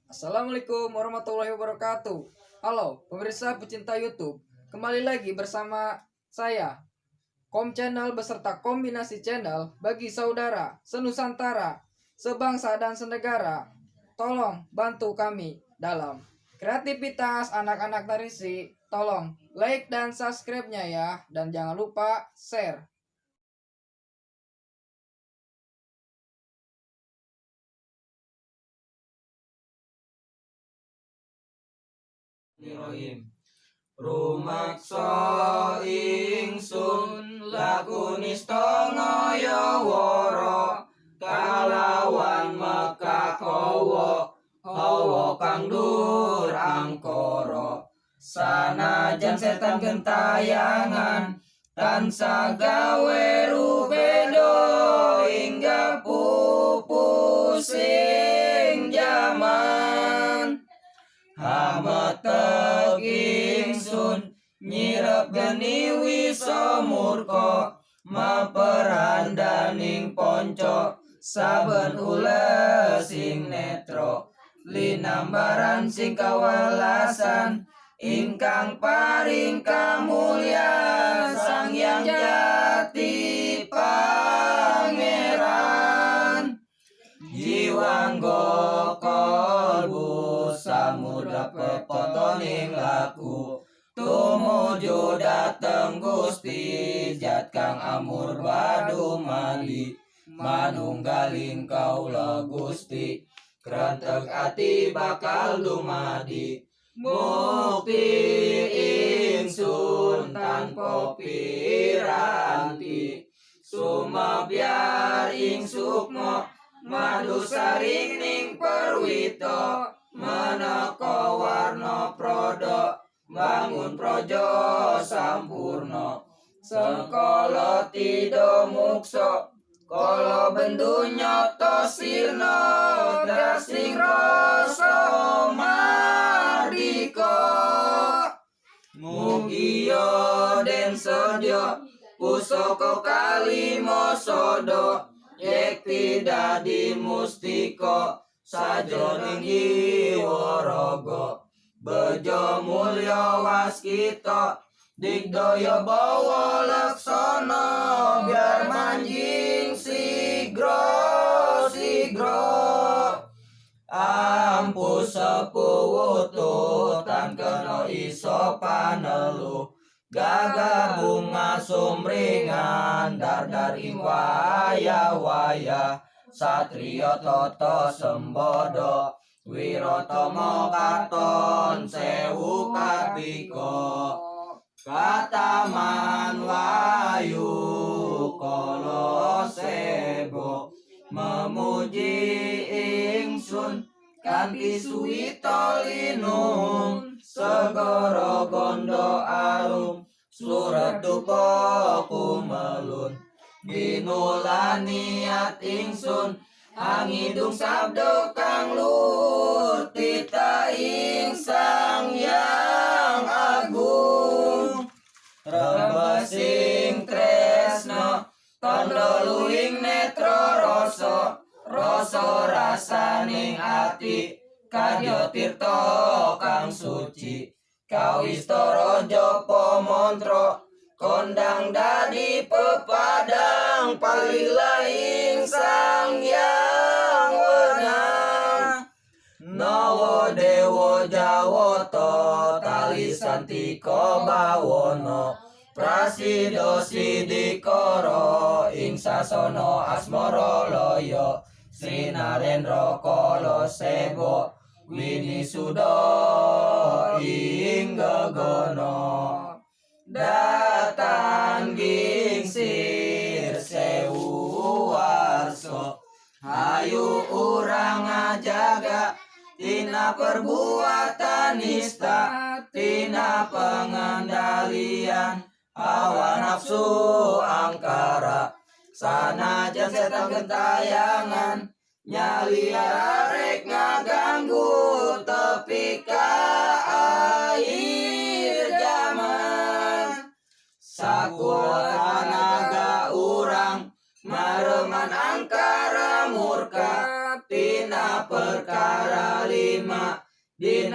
Assalamualaikum warahmatullahi wabarakatuh. Halo pemirsa pecinta YouTube, kembali lagi bersama saya Kom Channel beserta kombinasi channel bagi saudara senusantara, sebangsa dan senegara. Tolong bantu kami dalam kreativitas anak-anak Tarisi. Tolong like dan subscribe-nya ya, dan jangan lupa share. Rumaksa ingsun lakunis ngaya wara kalawan mekakowo hawa kang dur angkara sanajan setan gentayangan tansah gawe rupeda hingga pupusing jaman hameteg ingsun nyirep geni wisa murka maperandaning ponco saben ules sing netro linambaran sing kawelasan ingkang paring kamulyan Sang Hyang Jati Pangeran jiwangga kalbu samudra pepotoning laku tumuju dateng Gusti Jat kang amur badumali manunggaling kaula Gusti krentek ati bakal dumadi mukti ingsun tanpa piranti sumabyar ing sukma madu saring ning perwito meneka warna prodo bangun projo sampurno sekala tida muksa kala bendu nyoto sirna dasing rasa mardika mugia den sedya pusaka kalima sada yekti dadi mustika sajroning jiwa raga bejo mulya waskita digdaya bawa laksana biar manjing sigra ampu sepuwututan kena iso panelu gagah bunga sumringan dar ing waya-waya satriya tata sembodo wiratama katon sewu kapika kataman wayu kala sebo memuji ingsun kanthi suwita linung segara gondo arum surat duka kumelun binulani niat ingsun angidung sabda kang luhur tita ing Sang Hyang Agung rembesing tresna tandha luwing netra rasa rasaning ati kadya tirta kang suci kawistara japa mantra kondang dadi pepadang palila ing Sang Hyang Wenang nawa dewa jawata tali santika bawana prasida sidikara ing sasana asmara laya Sinarendra kala sebo winisuda ing gagana datang gingsir sewu warsa hayu urang ngajaga tina perbuatan nista tina pengendalian hawa nafsu angkara sanajan setan gentayangan nyali arek ngaganggu tepi ka air jaman sakuat naga urang mareman angkara murka tina perkara lima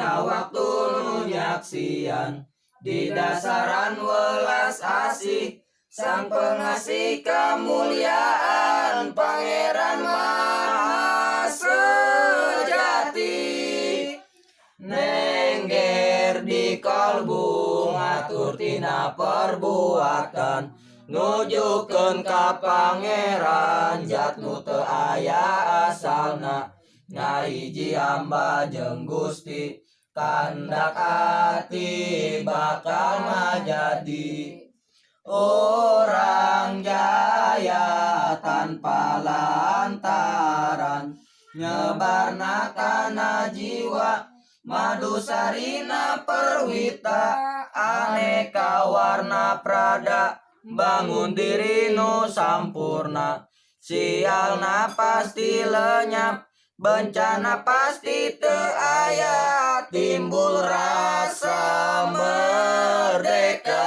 dina waktu nu nyaksian di dasaran welas asih sang pengasih kemuliaan Pangeran Maha Sejati. Nengger di kalbu ngatur tina perbuatan nujukeun ka Pangeran zat nu teu aya asalna ngahiji hamba jeung Gusti kandak ati bakal ngajadi orang jaya tanpa lantaran nyebarna kana jiwa madusarina perwita aneka warna prada bangun diri nu sampurna sialna pasti lenyap bencana pasti teu aya timbul rasa merdeka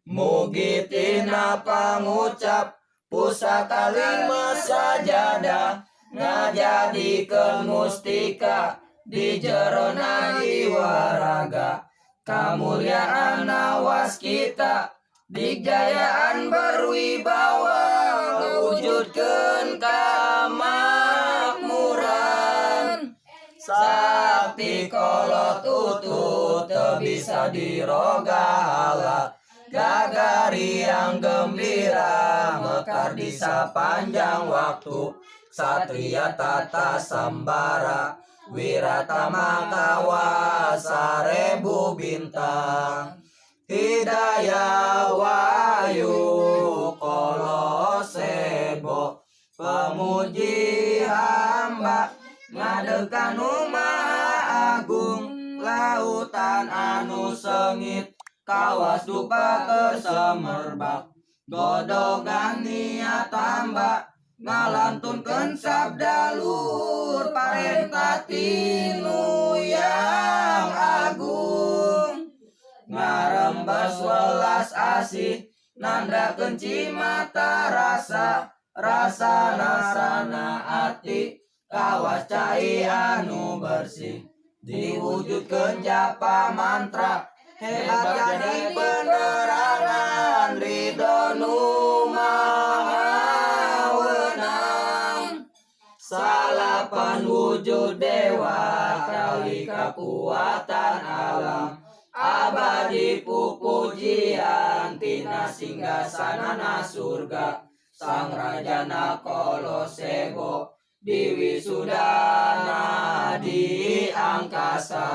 mugi tina pangucap pusaka lima sajadah ngajadikeun mustika di jerona jiwa raga kamuliaan nawas kita dijayaan berwibawa wujudkeun kamakmuran sakti kolot utut teu bisa diroga hala gagari yang gembira mekar di sapanjang waktu satria tata sambara wiratama kawasa rebu bintang hidayah wayu kolosebo pemuji hamba ngadegan Maha Agung lautan anu sengit kawas dupa kesemerbak godogan niat hamba ngalantunkeun sabda luhur parentah tinu yang agung ngarembas welas asih nandakeun cimata rasa rasana ati kawas cai anu bersih diwujudkeun japa mantra hebat jadi penerangan ridho nu maha wenang salapan wujud dewa kali kekuatan alam abadi pupujian tina singgasanana surga sang rajana kolosebo di wisudana di angkasa.